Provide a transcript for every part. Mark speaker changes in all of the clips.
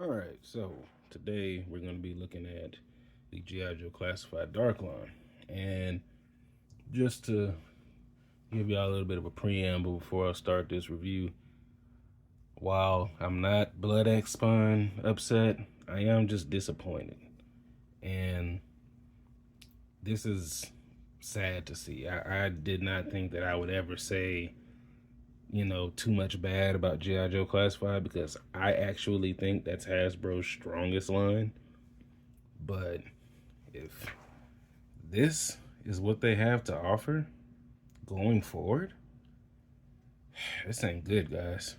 Speaker 1: All right, so today we're going to be looking at the G.I. Joe Classified Darklon. And just to give y'all a little bit of a preamble before I start this review, while I'm not blood X spine upset, I am just disappointed. And this is sad to see. I did not think that I would ever say, too much bad about G.I. Joe Classified, because I actually think that's Hasbro's strongest line. But if this is what they have to offer going forward, this ain't good, guys.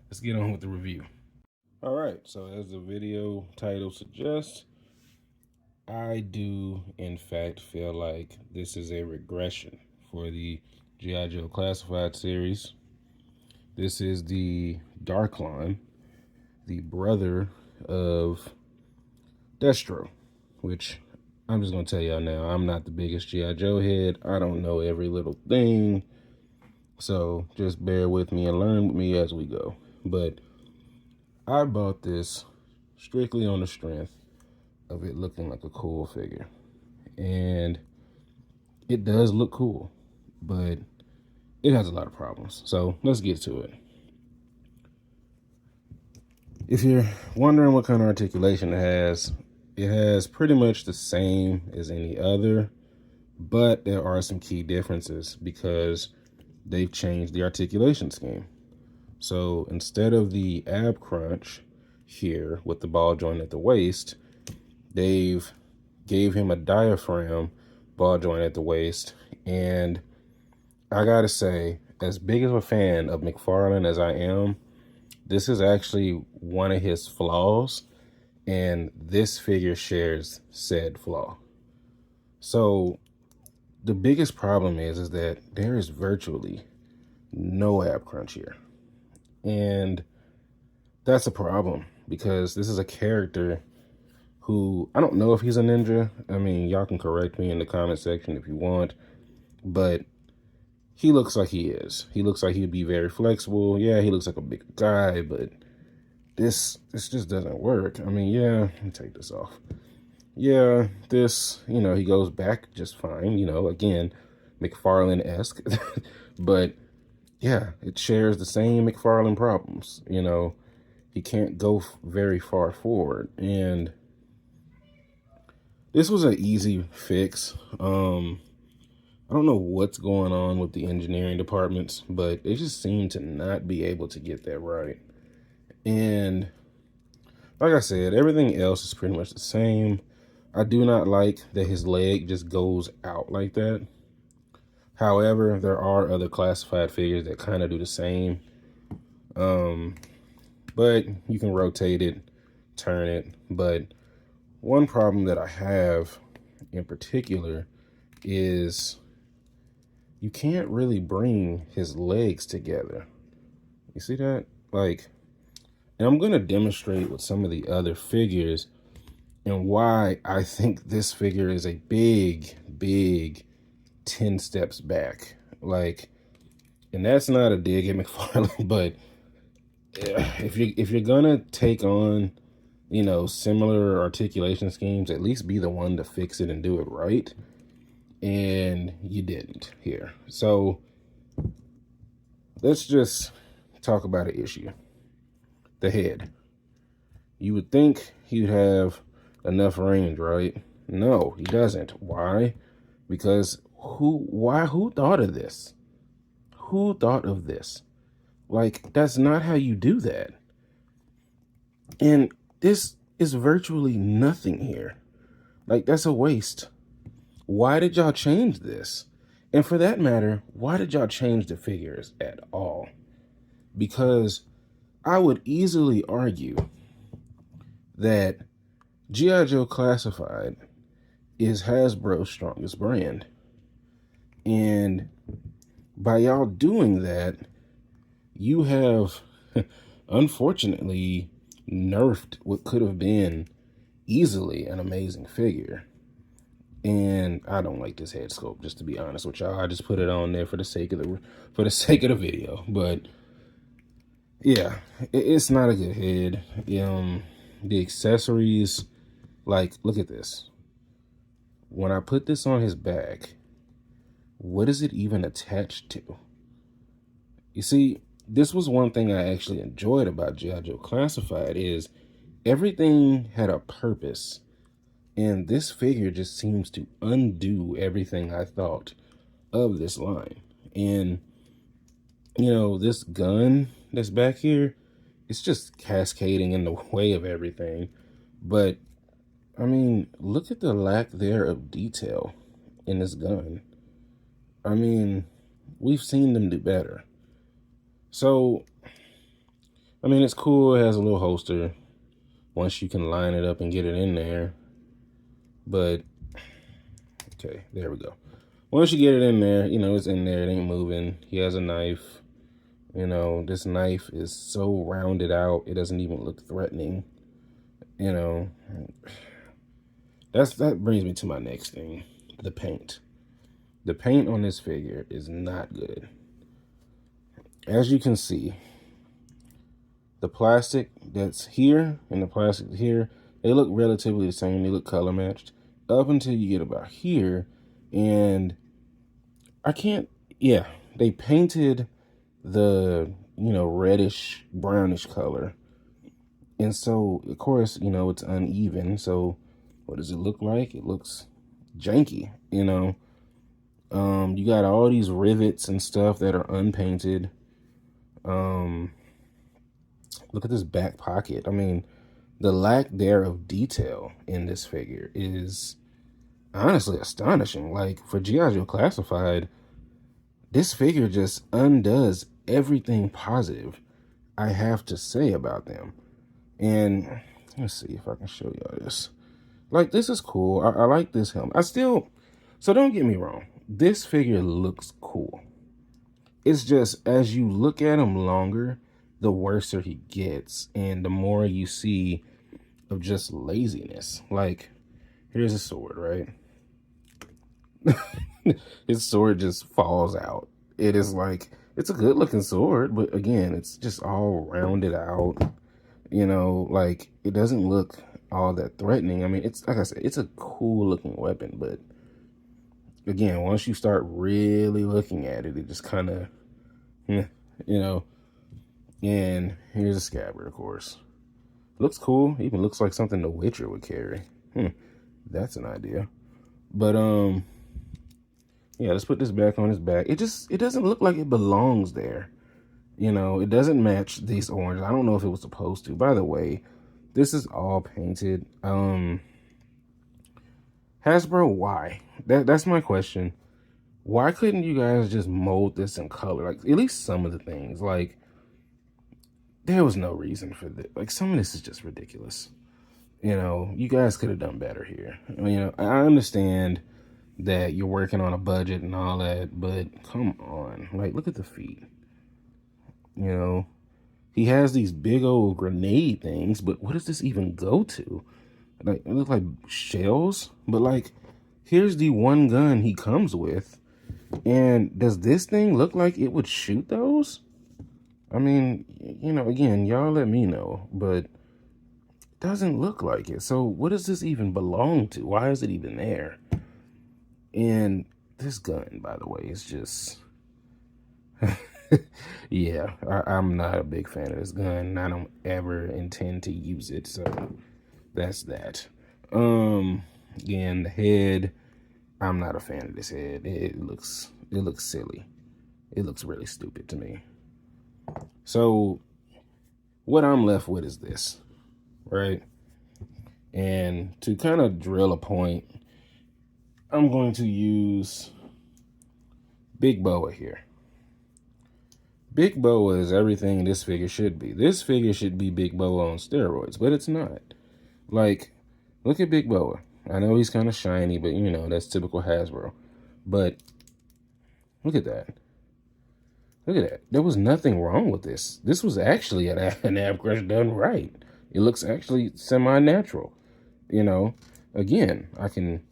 Speaker 1: Let's get on with the review. All right, so as the video title suggests, I do in fact feel like this is a regression for the G.I. Joe Classified series. This is the Darklon, the brother of Destro, which I'm just going to tell y'all now, I'm not the biggest G.I. Joe head. I don't know every little thing. So just bear with me and learn with me as we go. But I bought this strictly on the strength of it looking like a cool figure. And it does look cool, but it has a lot of problems. So let's get to it. If you're wondering what kind of articulation it has pretty much the same as any other, but there are some key differences because they've changed the articulation scheme. So instead of the ab crunch here with the ball joint at the waist, they've gave him a diaphragm ball joint at the waist. And I gotta say, as big of a fan of McFarlane as I am, this is actually one of his flaws, and this figure shares said flaw. So the biggest problem is that there is virtually no ab crunch here. And that's a problem because this is a character who, I don't know if he's a ninja. I mean, y'all can correct me in the comment section if you want, but he looks like he is. He looks like he'd be very flexible. Yeah, he looks like a big guy, but this just doesn't work. I mean, yeah, let me take this off. Yeah, this, he goes back just fine, again, McFarlane-esque. But yeah, it shares the same McFarlane problems. He can't go very far forward. And this was an easy fix. I don't know what's going on with the engineering departments, but they just seem to not be able to get that right. And like I said, everything else is pretty much the same. I do not like that his leg just goes out like that. However, there are other classified figures that kind of do the same. But you can rotate it, turn it. But one problem that I have in particular is you can't really bring his legs together. You see that? And I'm going to demonstrate with some of the other figures and why I think this figure is a big 10 steps back. And that's not a dig at McFarlane, but if you're going to take on, similar articulation schemes, at least be the one to fix it and do it right. And you didn't here. So let's just talk about an issue. The head. You would think he'd have enough range, right? No, he doesn't. Why? Because who thought of this? Who thought of this? That's not how you do that. And this is virtually nothing here. That's a waste. Why did y'all change this? And for that matter, why did y'all change the figures at all? Because I would easily argue that G.I. Joe Classified is Hasbro's strongest brand. And by y'all doing that, you have, unfortunately, nerfed what could have been easily an amazing figure. And I don't like this head sculpt, just to be honest with y'all. I just put it on there for the sake of the video. But Yeah, it's not a good head. The accessories, like, look at this. When I put this on his back, what is it even attached to? You see, this was one thing I actually enjoyed about G.I. Joe Classified is everything had a purpose. And this figure just seems to undo everything I thought of this line. And, this gun that's back here, it's just cascading in the way of everything. But, I mean, look at the lack there of detail in this gun. I mean, we've seen them do better. So, I mean, it's cool. It has a little holster once you can line it up and get it in there. But, okay, there we go. Once you get it in there, it's in there. It ain't moving. He has a knife. This knife is so rounded out, it doesn't even look threatening. That brings me to my next thing, the paint. The paint on this figure is not good. As you can see, the plastic that's here and the plastic here, they look relatively the same. They look color matched up until you get about here. And they painted the, reddish, brownish color. And so, of course, it's uneven. So what does it look like? It looks janky, You got all these rivets and stuff that are unpainted. Look at this back pocket. I mean, the lack there of detail in this figure is honestly astonishing. Like, for G.I. Joe Classified, this figure just undoes everything positive I have to say about them. And let's see if I can show y'all this. Like, this is cool. I like this helmet. So don't get me wrong. This figure looks cool. It's just, as you look at him longer, the worser he gets. And the more you see of just laziness. Like, here's a sword, right? His sword just falls out. It is like, it's a good looking sword, but again, it's just all rounded out. Like, it doesn't look all that threatening. I mean, it's like I said, it's a cool looking weapon, but again, once you start really looking at it, it just kind of, and here's a scabbard, of course. Looks cool. Even looks like something the Witcher would carry. That's an idea. But, yeah, let's put this back on his back. It doesn't look like it belongs there. It doesn't match these oranges. I don't know if it was supposed to. By the way, this is all painted. Hasbro, why? That's my question. Why couldn't you guys just mold this in color? Like, at least some of the things. Like, there was no reason for this. Like, some of this is just ridiculous. You guys could have done better here. I understand that you're working on a budget and all that, but come on. Like, look at the feet. He has these big old grenade things, but what does this even go to? Like, it looks like shells, but like, here's the one gun he comes with. And does this thing look like it would shoot those? I mean, again, y'all let me know, but it doesn't look like it. So what does this even belong to? Why is it even there? And this gun, by the way, is just... yeah, I'm not a big fan of this gun. I don't ever intend to use it, so that's that. Again, the head, I'm not a fan of this head. It looks silly. It looks really stupid to me. So what I'm left with is this, right? And to kind of drill a point, I'm going to use Big Boa here. Big Boa is everything this figure should be. This figure should be Big Boa on steroids, but it's not. Like, look at Big Boa. I know he's kind of shiny, but that's typical Hasbro. But look at that. Look at that. There was nothing wrong with this. This was actually an ab crush done right. It looks actually semi-natural. Again, I can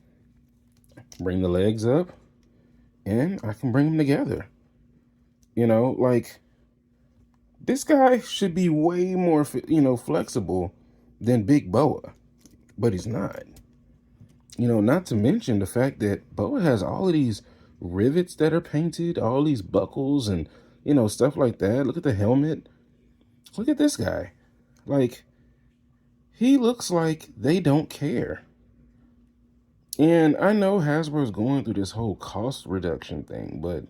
Speaker 1: bring the legs up and I can bring them together. Like, This guy should be way more, flexible than Big Boa, but he's not. Not to mention the fact that Boa has all of these rivets that are painted, all these buckles and, stuff like that. Look at the helmet. Look at this guy. Like, he looks like they don't care. And I know Hasbro's going through this whole cost reduction thing, but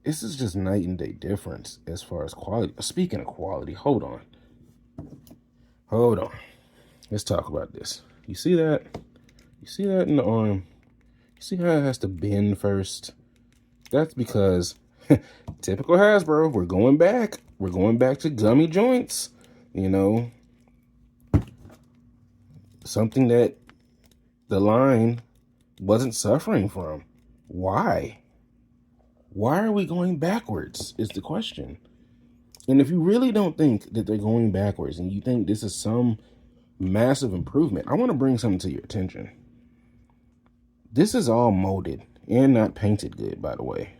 Speaker 1: this is just night and day difference as far as quality. Speaking of quality, hold on. Let's talk about this. You see that? You see that in the arm? You see how it has to bend first? That's because typical Hasbro, we're going back. We're going back to gummy joints. Something that the line wasn't suffering from. Why? Why are we going backwards is the question. And if you really don't think that they're going backwards and you think this is some massive improvement, I want to bring something to your attention. This is all molded and not painted good, by the way.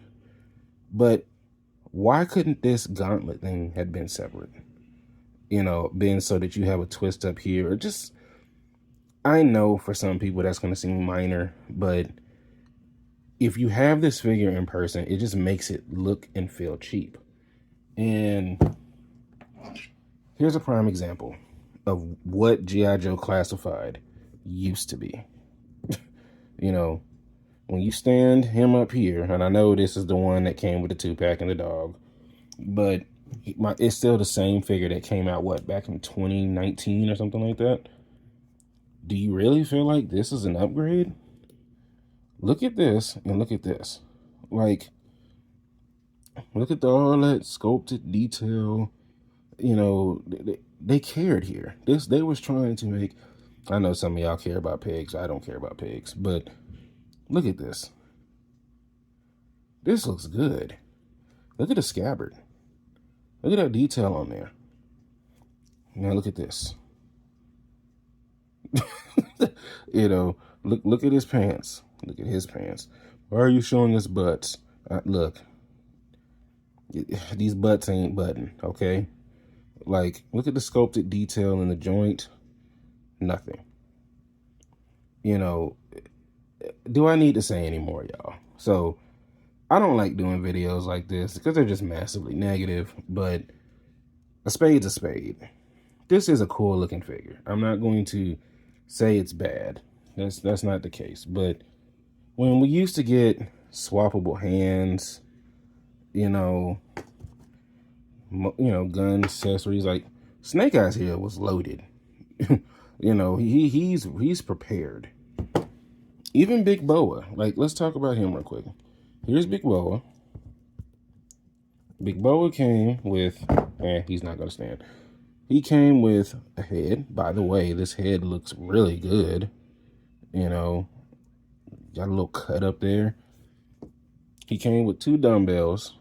Speaker 1: But why couldn't this gauntlet thing have been separate? Been so that you have a twist up here, or just, I know for some people that's going to seem minor, but if you have this figure in person, it just makes it look and feel cheap. And here's a prime example of what G.I. Joe Classified used to be. When you stand him up here, and I know this is the one that came with the 2-pack and the dog, but it's still the same figure that came out, back in 2019 or something like that? Do you really feel like this is an upgrade? Look at this and look at this. Like, look at all that sculpted detail. They cared here. They was trying to make, I know some of y'all care about pigs. I don't care about pigs, but look at this. This looks good. Look at the scabbard. Look at that detail on there. Now look at this. Look at his pants. Look at his pants. Why are you showing his butts? Look. These butts ain't button, okay? Like, look at the sculpted detail in the joint. Nothing. Do I need to say any more, y'all? So, I don't like doing videos like this because they're just massively negative, but a spade's a spade. This is a cool looking figure. I'm not going to say it's bad. That's not the case. But when we used to get swappable hands, gun accessories, like Snake Eyes here was loaded. He's prepared. Even Big Boa, like, let's talk about him real quick. Here's Big Boa. Big Boa came with, he's not gonna stand. He came with a head. By the way, this head looks really good. Got a little cut up there. He came with 2 dumbbells,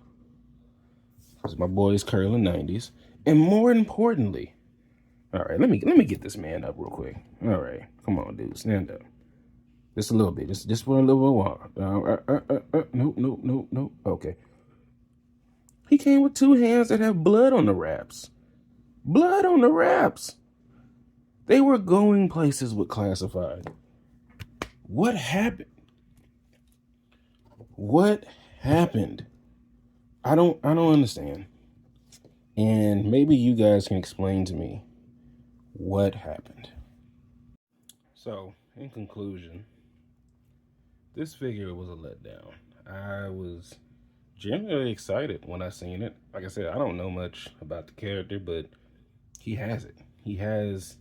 Speaker 1: because my boy's curling 90s. And more importantly, all right, let me get this man up real quick. All right, come on, dude, stand up. Just a little bit, just for a little while. Nope. Okay. He came with 2 hands that have blood on the wraps. Blood on the wraps. They were going places with Classified. What happened? What happened? I don't understand. And maybe you guys can explain to me what happened. So, in conclusion, this figure was a letdown. I was genuinely excited when I seen it. Like I said, I don't know much about the character, but he has it. He has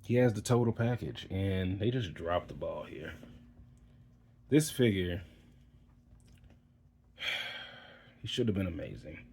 Speaker 1: the total package, and they just dropped the ball here. This figure, he should have been amazing.